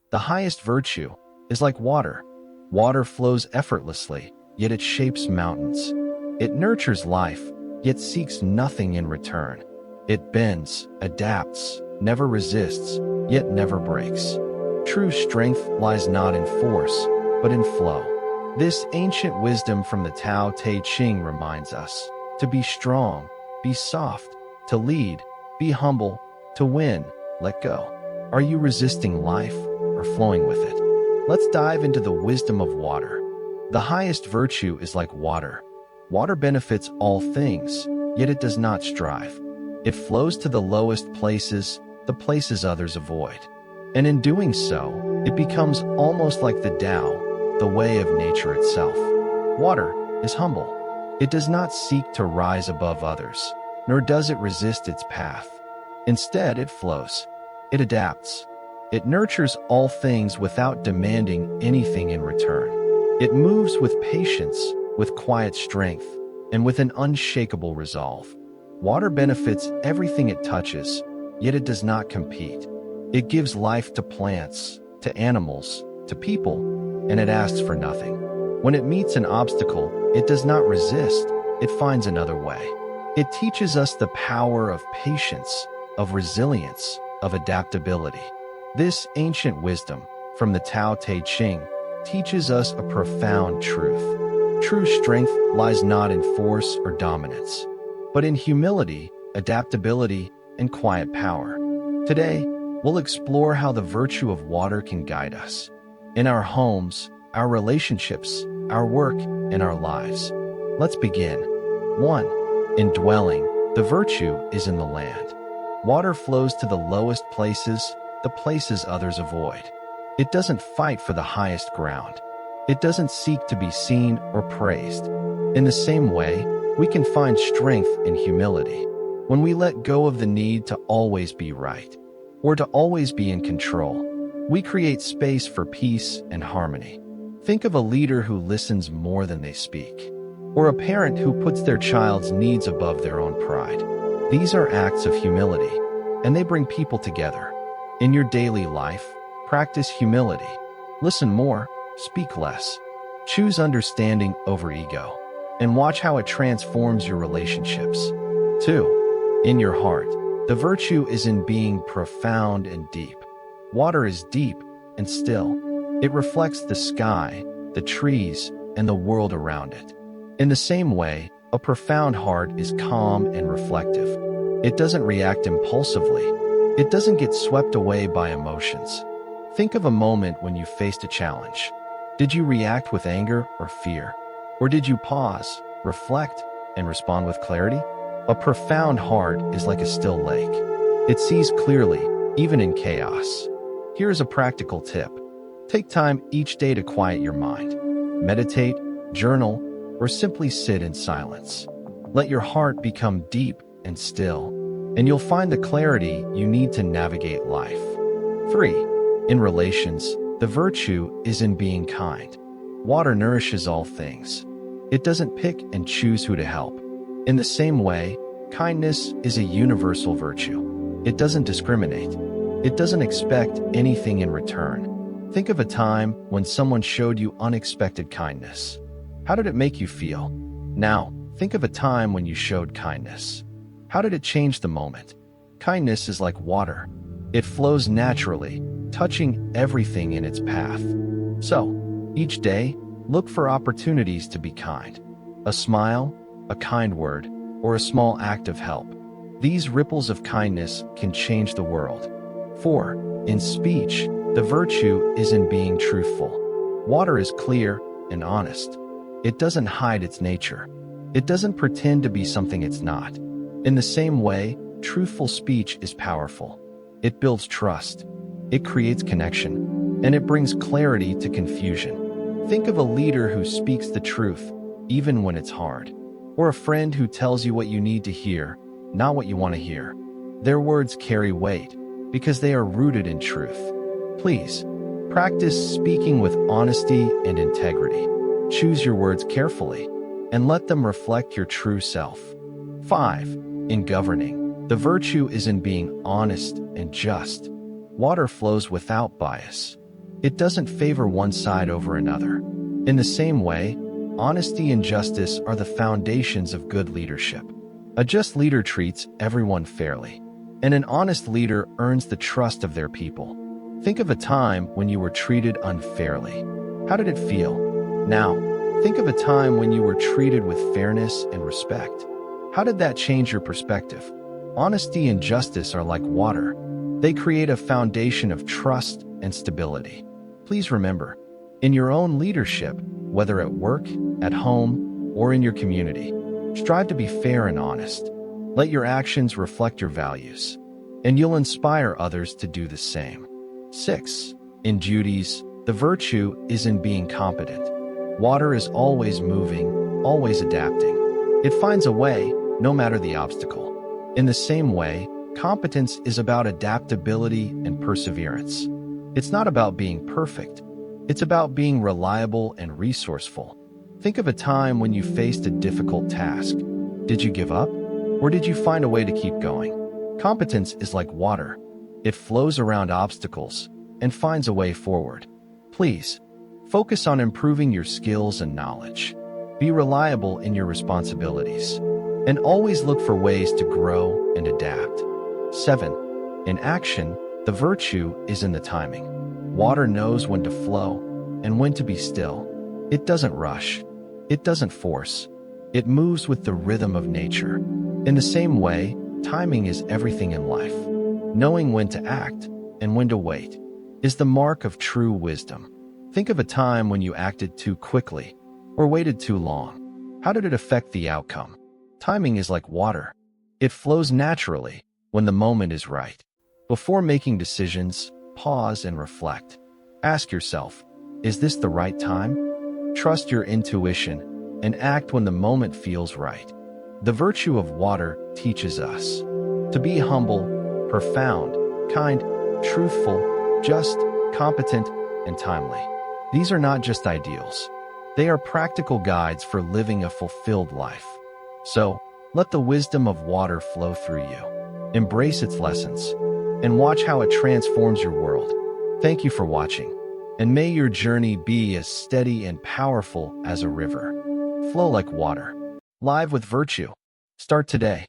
The highest virtue is like water. Water flows effortlessly, yet it shapes mountains. It nurtures life, yet seeks nothing in return. It bends, adapts, never resists, yet never breaks. True strength lies not in force, but in flow. This ancient wisdom from the Tao Te Ching reminds us to be strong, be soft, to lead, be humble, to win, let go. Are you resisting life or flowing with it? Let's dive into the wisdom of water. The highest virtue is like water. Water benefits all things, yet it does not strive. It flows to the lowest places, the places others avoid. And in doing so, it becomes almost like the Tao, the way of nature itself. Water is humble. It does not seek to rise above others, nor does it resist its path. Instead, it flows. It adapts. It nurtures all things without demanding anything in return. It moves with patience, with quiet strength, and with an unshakable resolve. Water benefits everything it touches, yet it does not compete. It gives life to plants, to animals, to people, and it asks for nothing. When it meets an obstacle, it does not resist, it finds another way. It teaches us the power of patience, of resilience, of adaptability. This ancient wisdom from the Tao Te Ching teaches us a profound truth. True strength lies not in force or dominance, but in humility, adaptability, and quiet power. Today, we'll explore how the virtue of water can guide us in our homes, our relationships, our work, and our lives. Let's begin. 1. Indwelling. The virtue is in the land. Water flows to the lowest places, the places others avoid. It doesn't fight for the highest ground. It doesn't seek to be seen or praised. In the same way, we can find strength in humility. When we let go of the need to always be right, or to always be in control, we create space for peace and harmony. Think of a leader who listens more than they speak, or a parent who puts their child's needs above their own pride. These are acts of humility, and they bring people together. In your daily life, practice humility. Listen more, speak less. Choose understanding over ego, and watch how it transforms your relationships. 2. In your heart. The virtue is in being profound and deep. Water is deep and still. It reflects the sky, the trees, and the world around it. In the same way, a profound heart is calm and reflective. It doesn't react impulsively. It doesn't get swept away by emotions. Think of a moment when you faced a challenge. Did you react with anger or fear? Or did you pause, reflect, and respond with clarity? A profound heart is like a still lake. It sees clearly, even in chaos. Here's a practical tip. Take time each day to quiet your mind. Meditate, journal, or simply sit in silence. Let your heart become deep and still, and you'll find the clarity you need to navigate life. 3. In relations, the virtue is in being kind. Water nourishes all things. It doesn't pick and choose who to help. In the same way, kindness is a universal virtue. It doesn't discriminate. It doesn't expect anything in return. Think of a time when someone showed you unexpected kindness. How did it make you feel? Now, think of a time when you showed kindness. How did it change the moment? Kindness is like water. It flows naturally, touching everything in its path. So, each day, look for opportunities to be kind. A smile, a kind word, or a small act of help. These ripples of kindness can change the world. 4. In speech, the virtue is in being truthful. Water is clear and honest. It doesn't hide its nature. It doesn't pretend to be something it's not. In the same way, truthful speech is powerful. It builds trust. It creates connection, and it brings clarity to confusion. Think of a leader who speaks the truth, even when it's hard, or a friend who tells you what you need to hear, not what you want to hear. Their words carry weight because they are rooted in truth. Please, practice speaking with honesty and integrity. Choose your words carefully and let them reflect your true self. 5. In governing, the virtue is in being honest and just. Water flows without bias. It doesn't favor one side over another. In the same way, honesty and justice are the foundations of good leadership. A just leader treats everyone fairly, and an honest leader earns the trust of their people. Think of a time when you were treated unfairly. How did it feel? Now, think of a time when you were treated with fairness and respect. How did that change your perspective? Honesty and justice are like water. They create a foundation of trust and stability. Please remember, in your own leadership, whether at work, at home, or in your community, strive to be fair and honest. Let your actions reflect your values, and you'll inspire others to do the same. 6. In duties, the virtue is in being competent. Water is always moving, always adapting. It finds a way, no matter the obstacle. In the same way, competence is about adaptability and perseverance. It's not about being perfect. It's about being reliable and resourceful. Think of a time when you faced a difficult task. Did you give up? Or did you find a way to keep going? Competence is like water. It flows around obstacles and finds a way forward. Please, focus on improving your skills and knowledge. Be reliable in your responsibilities, and always look for ways to grow and adapt. 7. In action, the virtue is in the timing. Water knows when to flow and when to be still. It doesn't rush. It doesn't force. It moves with the rhythm of nature. In the same way, timing is everything in life. Knowing when to act and when to wait is the mark of true wisdom. Think of a time when you acted too quickly or waited too long. How did it affect the outcome? Timing is like water. It flows naturally when the moment is right. Before making decisions, pause and reflect. Ask yourself, is this the right time? Trust your intuition and act when the moment feels right. The virtue of water teaches us to be humble, profound, kind, truthful, just, competent, and timely. These are not just ideals. They are practical guides for living a fulfilled life. So, let the wisdom of water flow through you. Embrace its lessons, and watch how it transforms your world. Thank you for watching, and may your journey be as steady and powerful as a river. Flow like water. Live with virtue. Start today.